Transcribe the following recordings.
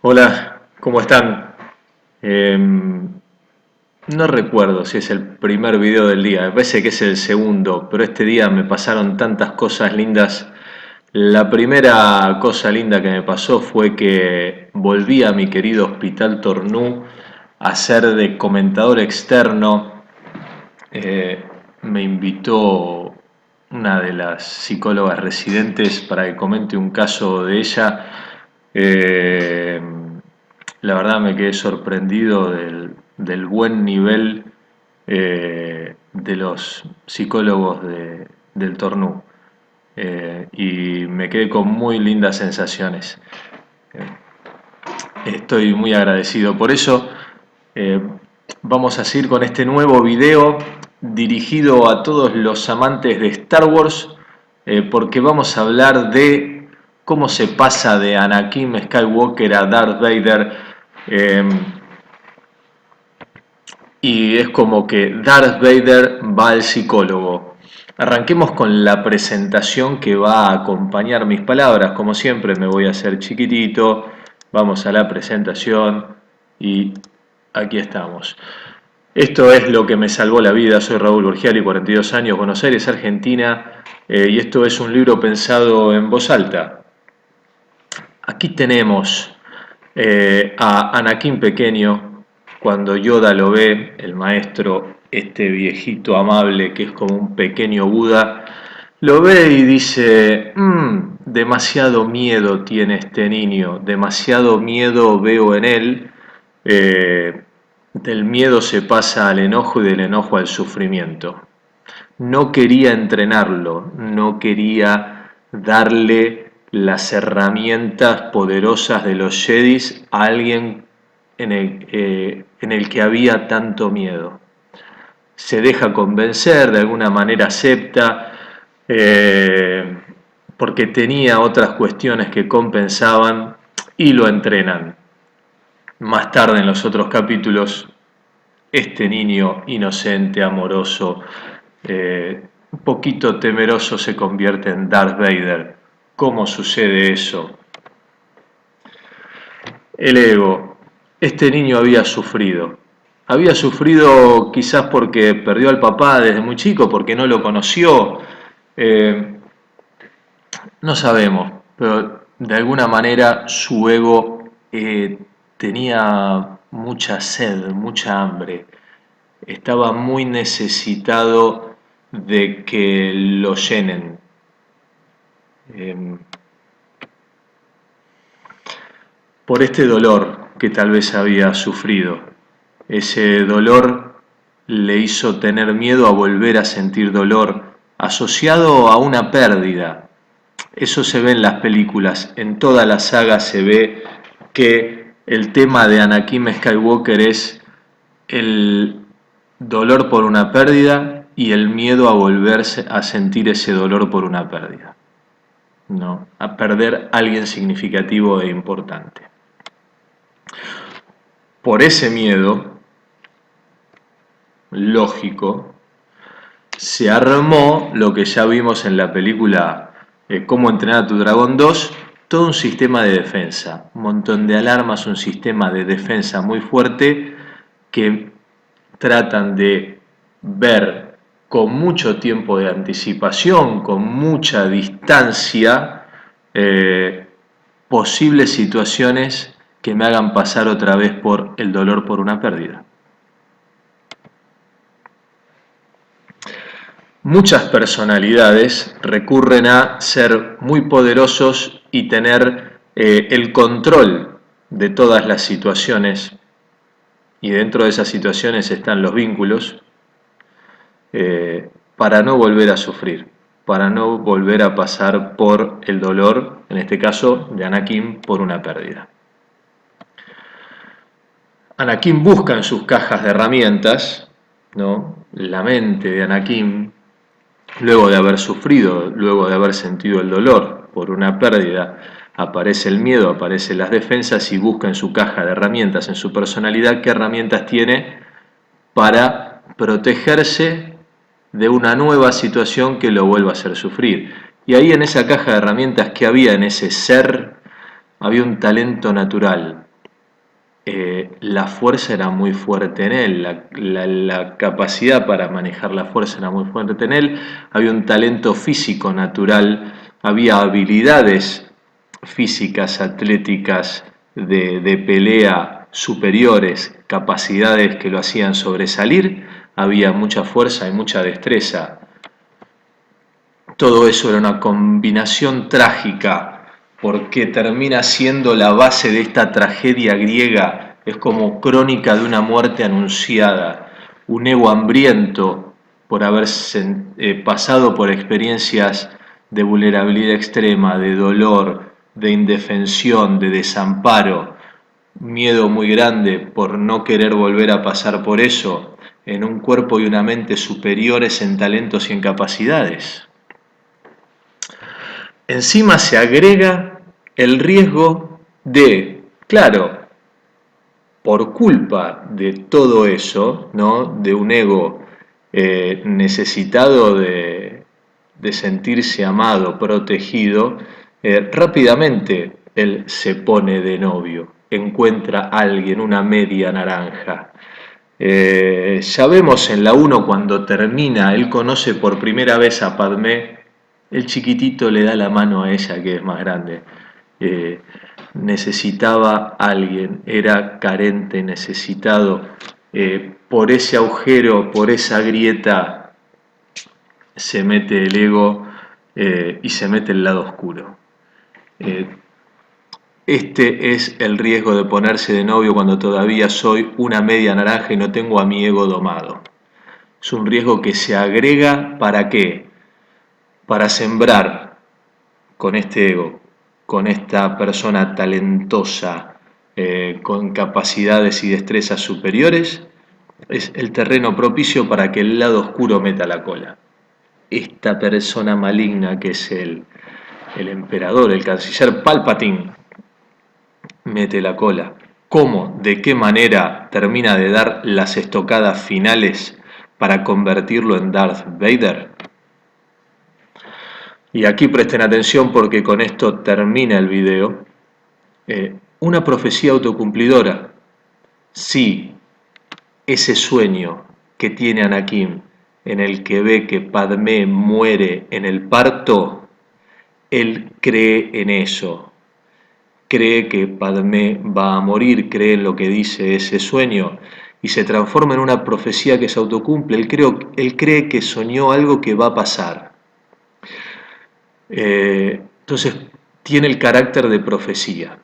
Hola, ¿cómo están? No recuerdo si es el primer video del día, me parece que es el segundo, pero este día me pasaron tantas cosas lindas. La primera cosa linda que me pasó fue que volví a mi querido Hospital Tornú a ser de comentador externo. Eh, Me invitó una de las psicólogas residentes para que comente un caso de ella. Eh, la verdad me quedé sorprendido del buen nivel de los psicólogos del Tornú. Y me quedé con muy lindas sensaciones. Estoy muy agradecido por eso. Eh, Vamos a seguir con este nuevo video dirigido a todos los amantes de Star Wars, porque vamos a hablar de cómo se pasa de Anakin Skywalker a Darth Vader. eh, y es como que Darth Vader va al psicólogo. Arranquemos con la presentación que va a acompañar mis palabras. Como siempre me voy a hacer chiquitito. Vamos a la presentación y aquí estamos. Esto es lo que me salvó la vida. Soy Raúl Borgiali, 42 años, Buenos Aires, Argentina, y esto es un libro pensado en voz alta. Aquí tenemos a Anakin pequeño, cuando Yoda lo ve, el maestro, este viejito amable que es como un pequeño Buda, lo ve y dice, demasiado miedo tiene este niño, demasiado miedo veo en él. Del miedo se pasa al enojo y del enojo al sufrimiento. No quería entrenarlo, no quería darle las herramientas poderosas de los Jedis a alguien en el que había tanto miedo. Se deja convencer, de alguna manera acepta, eh, porque tenía otras cuestiones que compensaban y lo entrenan. Más tarde en los otros capítulos, este niño inocente, amoroso, un poquito temeroso se convierte en Darth Vader. ¿Cómo sucede eso? El ego. Este niño había sufrido. Había sufrido quizás porque perdió al papá desde muy chico, porque no lo conoció. Eh, no sabemos, pero de alguna manera su ego tenía mucha sed, mucha hambre. Estaba muy necesitado de que lo llenen. Eh, por este dolor que tal vez había sufrido. Ese dolor le hizo tener miedo a volver a sentir dolor asociado a una pérdida. Eso se ve en las películas, en toda la saga se ve que el tema de Anakin Skywalker es el dolor por una pérdida y el miedo a volverse a sentir ese dolor por una pérdida, ¿no? A perder a alguien significativo e importante. Por ese miedo lógico se armó lo que ya vimos en la película Cómo entrenar a tu dragón 2, todo un sistema de defensa, un montón de alarmas, un sistema de defensa muy fuerte que tratan de ver con mucho tiempo de anticipación, con mucha distancia, posibles situaciones que me hagan pasar otra vez por el dolor por una pérdida. Muchas personalidades recurren a ser muy poderosos y tener el control de todas las situaciones, y dentro de esas situaciones están los vínculos, para no volver a sufrir, para no volver a pasar por el dolor, en este caso de Anakin, por una pérdida. Anakin busca en sus cajas de herramientas, ¿no?, la mente de Anakin, luego de haber sufrido, luego de haber sentido el dolor por una pérdida, aparece el miedo, aparecen las defensas y busca en su caja de herramientas, en su personalidad, qué herramientas tiene para protegerse de una nueva situación que lo vuelva a hacer sufrir. Y ahí en esa caja de herramientas que había en ese ser, había un talento natural, la fuerza era muy fuerte en él, la capacidad para manejar la fuerza era muy fuerte en él, había un talento físico natural, había habilidades físicas, atléticas, de pelea superiores, capacidades que lo hacían sobresalir, había mucha fuerza y mucha destreza. Todo eso era una combinación trágica, porque termina siendo la base de esta tragedia griega, es como crónica de una muerte anunciada, un ego hambriento por haber pasado por experiencias de vulnerabilidad extrema, de dolor, de indefensión, de desamparo, miedo muy grande por no querer volver a pasar por eso, en un cuerpo y una mente superiores en talentos y en capacidades. Encima se agrega el riesgo de, claro, por culpa de todo eso, ¿no? De un ego necesitado de sentirse amado, protegido, rápidamente él se pone de novio, encuentra a alguien, una media naranja. Ya vemos en la 1 cuando termina, él conoce por primera vez a Padmé, el chiquitito le da la mano a ella que es más grande. Eh, Necesitaba a alguien, era carente, necesitado. Por ese agujero, por esa grieta, se mete el ego y se mete el lado oscuro. Este es el riesgo de ponerse de novio cuando todavía soy una media naranja y no tengo a mi ego domado. Es un riesgo que se agrega ¿para qué? Para sembrar con este ego, con esta persona talentosa, con capacidades y destrezas superiores, es el terreno propicio para que el lado oscuro meta la cola. Esta persona maligna que es el emperador, el canciller Palpatine, mete la cola. ¿Cómo? ¿De qué manera termina de dar las estocadas finales para convertirlo en Darth Vader? Y aquí presten atención porque con esto termina el video. Una profecía autocumplidora. Sí, ese sueño que tiene Anakin en el que ve que Padmé muere en el parto, él cree en eso. Cree que Padmé va a morir, cree en lo que dice ese sueño y se transforma en una profecía que se autocumple. Él cree que soñó algo que va a pasar. Entonces tiene el carácter de profecía.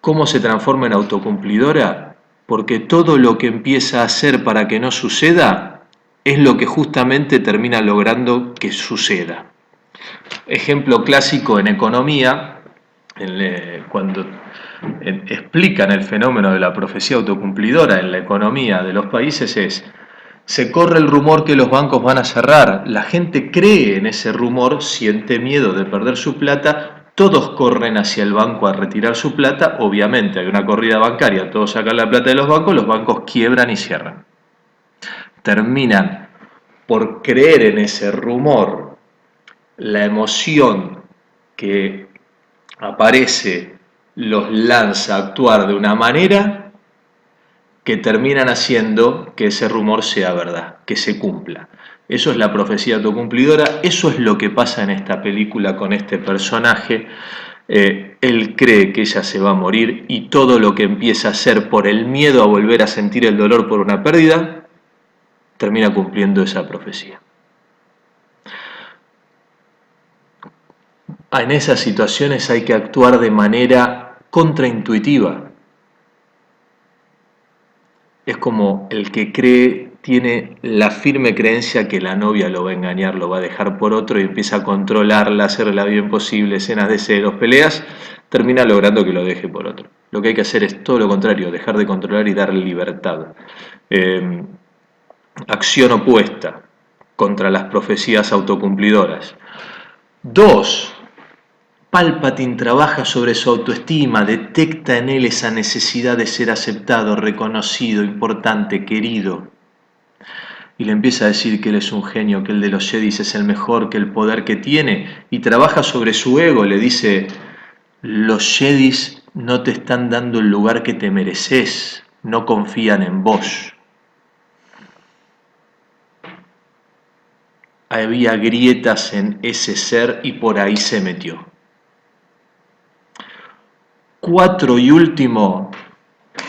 ¿Cómo se transforma en autocumplidora? Porque todo lo que empieza a hacer para que no suceda es lo que justamente termina logrando que suceda. Ejemplo clásico en economía, cuando explican el fenómeno de la profecía autocumplidora en la economía de los países es: se corre el rumor que los bancos van a cerrar, la gente cree en ese rumor, siente miedo de perder su plata, todos corren hacia el banco a retirar su plata, obviamente hay una corrida bancaria, todos sacan la plata de los bancos quiebran y cierran. Terminan por creer en ese rumor, la emoción que aparece los lanza a actuar de una manera que terminan haciendo que ese rumor sea verdad, que se cumpla. Eso es la profecía autocumplidora, eso es lo que pasa en esta película con este personaje. Él cree que ella se va a morir y todo lo que empieza a hacer por el miedo a volver a sentir el dolor por una pérdida, termina cumpliendo esa profecía. En esas situaciones hay que actuar de manera contraintuitiva. Es como el que cree, tiene la firme creencia que la novia lo va a engañar, lo va a dejar por otro y empieza a controlarla, hacerle la vida imposible, escenas de celos, peleas, termina logrando que lo deje por otro. Lo que hay que hacer es todo lo contrario, dejar de controlar y darle libertad. Acción opuesta contra las profecías autocumplidoras. 2. Palpatine trabaja sobre su autoestima, detecta en él esa necesidad de ser aceptado, reconocido, importante, querido. Y le empieza a decir que él es un genio, que el de los Jedi es el mejor, que el poder que tiene, y trabaja sobre su ego, le dice: los Jedi no te están dando el lugar que te mereces, no confían en vos. Había grietas en ese ser y por ahí se metió. 4 y último,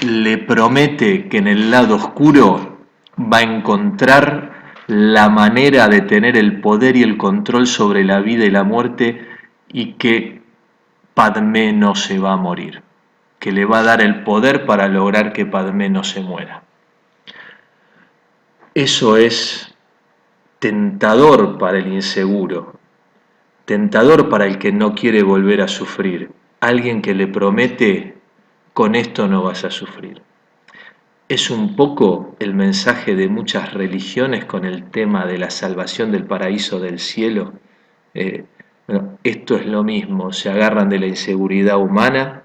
le promete que en el lado oscuro va a encontrar la manera de tener el poder y el control sobre la vida y la muerte, y que Padmé no se va a morir, que le va a dar el poder para lograr que Padmé no se muera. Eso es tentador para el inseguro, tentador para el que no quiere volver a sufrir. Alguien que le promete: con esto no vas a sufrir. Es un poco el mensaje de muchas religiones con el tema de la salvación del paraíso del cielo. Eh, bueno, esto es lo mismo, se agarran de la inseguridad humana,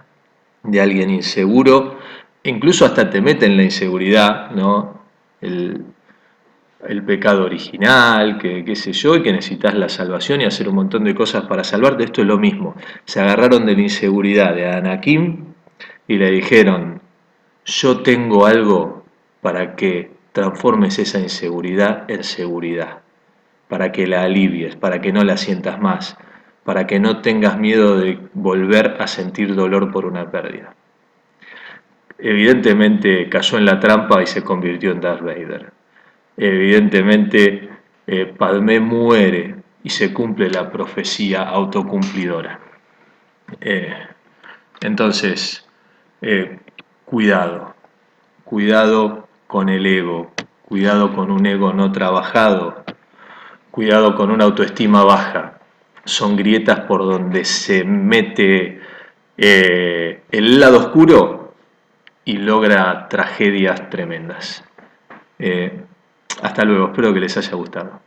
de alguien inseguro, incluso hasta te meten la inseguridad, ¿no? El pecado original, que qué sé yo, y que necesitas la salvación y hacer un montón de cosas para salvarte. Esto es lo mismo. Se agarraron de la inseguridad de Anakim y le dijeron: yo tengo algo para que transformes esa inseguridad en seguridad, para que la alivies, para que no la sientas más, para que no tengas miedo de volver a sentir dolor por una pérdida. Evidentemente cayó en la trampa y se convirtió en Darth Vader. Evidentemente, Padmé muere y se cumple la profecía autocumplidora. Eh, entonces, eh, cuidado, cuidado con el ego, cuidado con un ego no trabajado, cuidado con una autoestima baja. Son grietas por donde se mete el lado oscuro y logra tragedias tremendas. Eh, Hasta luego, espero que les haya gustado.